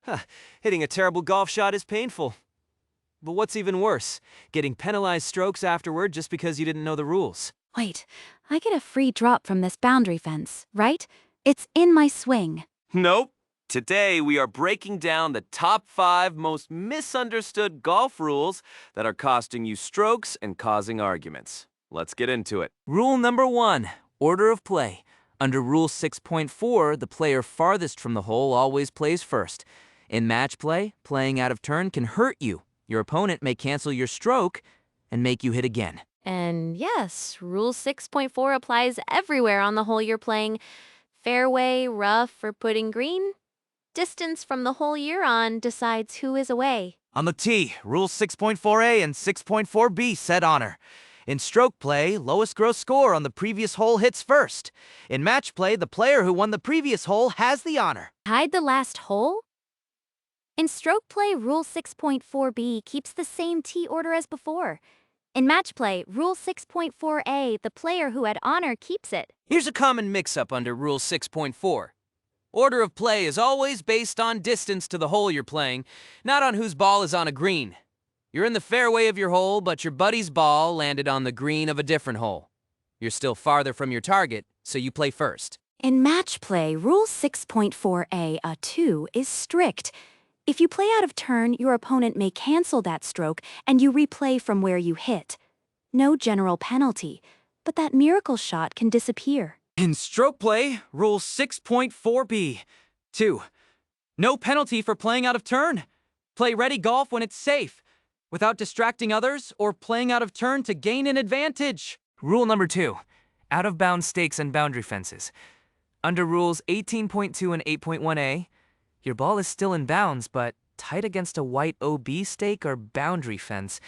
Huh, hitting a terrible golf shot is painful. But what's even worse? Getting penalized strokes afterward just because you didn't know the rules. Wait, I get a free drop from this boundary fence, right? It's in my swing. Nope. Today we are breaking down the top 5 most misunderstood golf rules that are costing you strokes and causing arguments. Let's get into it. Rule number 1, order of play. Under Rule 6.4, the player farthest from the hole always plays first. In match play, playing out of turn can hurt you. Your opponent may cancel your stroke and make you hit again. And yes, Rule 6.4 applies everywhere on the hole you're playing. Fairway, rough, or putting green. Distance from the hole you're on decides who is away. On the tee, Rule 6.4a and 6.4b set honor. In stroke play, lowest gross score on the previous hole hits first. In match play, the player who won the previous hole has the honor. Hide the last hole? In stroke play, Rule 6.4b keeps the same tee order as before. In match play, Rule 6.4a, the player who had honor keeps it. Here's a common mix-up under Rule 6.4. Order of play is always based on distance to the hole you're playing, not on whose ball is on a green. You're in the fairway of your hole, but your buddy's ball landed on the green of a different hole. You're still farther from your target, so you play first. In match play, Rule 6.4a, a 2, is strict. If you play out of turn, your opponent may cancel that stroke and you replay from where you hit. No general penalty, but that miracle shot can disappear. In stroke play, Rule 6.4b. 2. No penalty for playing out of turn. Play ready golf when it's safe, without distracting others or playing out of turn to gain an advantage. Rule number 2, out-of-bounds stakes and boundary fences. Under Rules 18.2 and 8.1a, your ball is still in bounds, but tight against a white OB stake or boundary fence,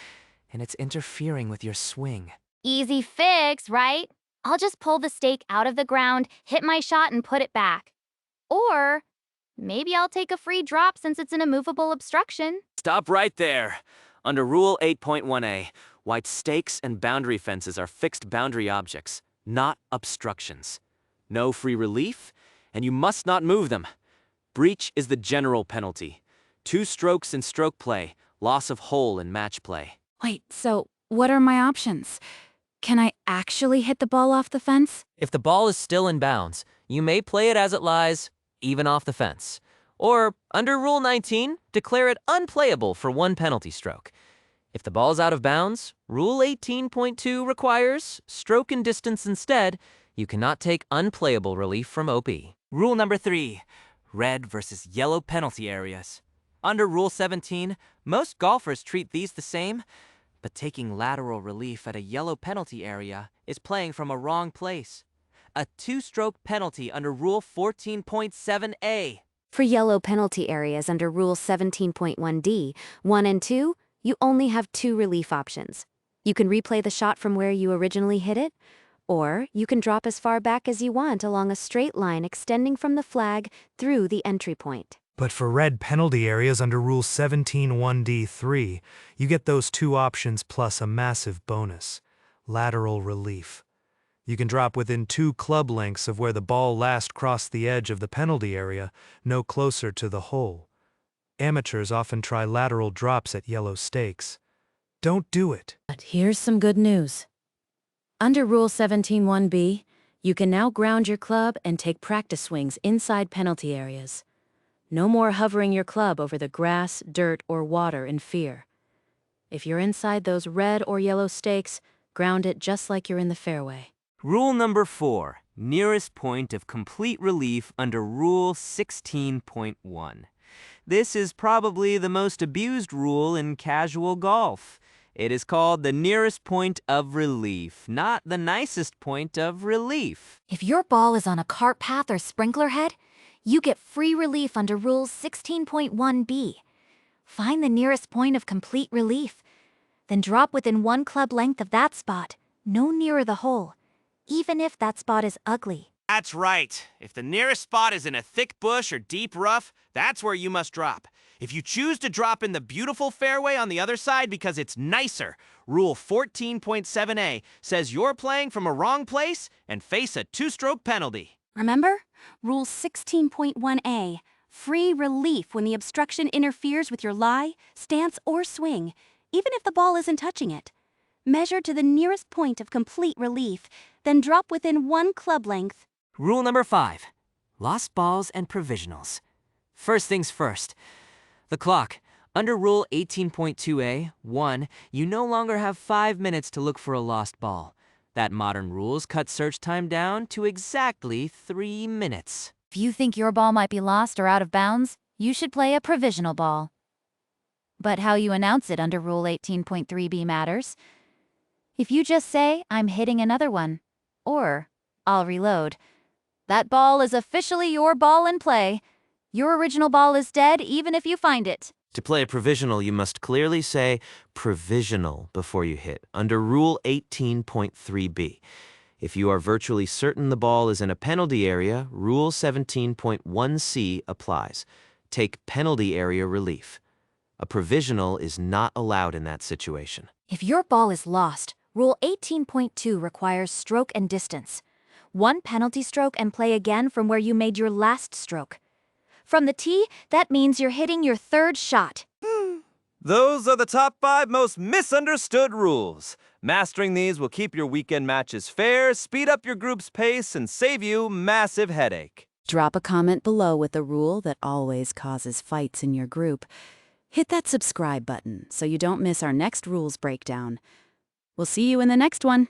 and it's interfering with your swing. Easy fix, right? I'll just pull the stake out of the ground, hit my shot, and put it back. Or maybe I'll take a free drop since it's an immovable obstruction. Stop right there. Under Rule 8.1a, white stakes and boundary fences are fixed boundary objects, not obstructions. No free relief, and you must not move them. Breach is the general penalty. 2 strokes in stroke play, loss of hole in match play. Wait, so what are my options? Can I actually hit the ball off the fence? If the ball is still in bounds, you may play it as it lies, even off the fence. Or, under Rule 19, declare it unplayable for 1 penalty stroke. If the ball's out of bounds, Rule 18.2 requires stroke and distance instead. You cannot take unplayable relief from OP. Rule number 3, red versus yellow penalty areas. Under Rule 17, most golfers treat these the same, but taking lateral relief at a yellow penalty area is playing from a wrong place. A 2-stroke penalty under Rule 14.7a. For yellow penalty areas under Rule 17.1d, 1 and 2, you only have 2 relief options. You can replay the shot from where you originally hit it, or you can drop as far back as you want along a straight line extending from the flag through the entry point. But for red penalty areas under Rule 17.1d3, you get those 2 options plus a massive bonus: lateral relief. You can drop within 2 club lengths of where the ball last crossed the edge of the penalty area, no closer to the hole. Amateurs often try lateral drops at yellow stakes. Don't do it. But here's some good news. Under Rule 17.1b, you can now ground your club and take practice swings inside penalty areas. No more hovering your club over the grass, dirt, or water in fear. If you're inside those red or yellow stakes, ground it just like you're in the fairway. Rule number 4, nearest point of complete relief under Rule 16.1. This is probably the most abused rule in casual golf. It is called the nearest point of relief, not the nicest point of relief. If your ball is on a cart path or sprinkler head, you get free relief under Rule 16.1b. Find the nearest point of complete relief, then drop within 1 club length of that spot, no nearer the hole, even if that spot is ugly. That's right. If the nearest spot is in a thick bush or deep rough, that's where you must drop. If you choose to drop in the beautiful fairway on the other side because it's nicer, Rule 14.7a says you're playing from a wrong place and face a 2-stroke penalty. Remember? Rule 16.1a. free relief when the obstruction interferes with your lie, stance, or swing, even if the ball isn't touching it. Measure to the nearest point of complete relief, then drop within 1 club length. Rule number 5. Lost balls and provisionals. First things first. The clock. Under Rule 18.2a, 1, you no longer have 5 minutes to look for a lost ball. That modern rules cut search time down to exactly 3 minutes. If you think your ball might be lost or out of bounds, you should play a provisional ball. But how you announce it under Rule 18.3b matters. If you just say, "I'm hitting another one," or "I'll reload," that ball is officially your ball in play. Your original ball is dead even if you find it. To play a provisional, you must clearly say provisional before you hit, under Rule 18.3b. If you are virtually certain the ball is in a penalty area, Rule 17.1c applies. Take penalty area relief. A provisional is not allowed in that situation. If your ball is lost, Rule 18.2 requires stroke and distance. 1 penalty stroke and play again from where you made your last stroke. From the tee, that means you're hitting your 3rd shot. Those are the top 5 most misunderstood rules. Mastering these will keep your weekend matches fair, speed up your group's pace, and save you massive headache. Drop a comment below with a rule that always causes fights in your group. Hit that subscribe button so you don't miss our next rules breakdown. We'll see you in the next one.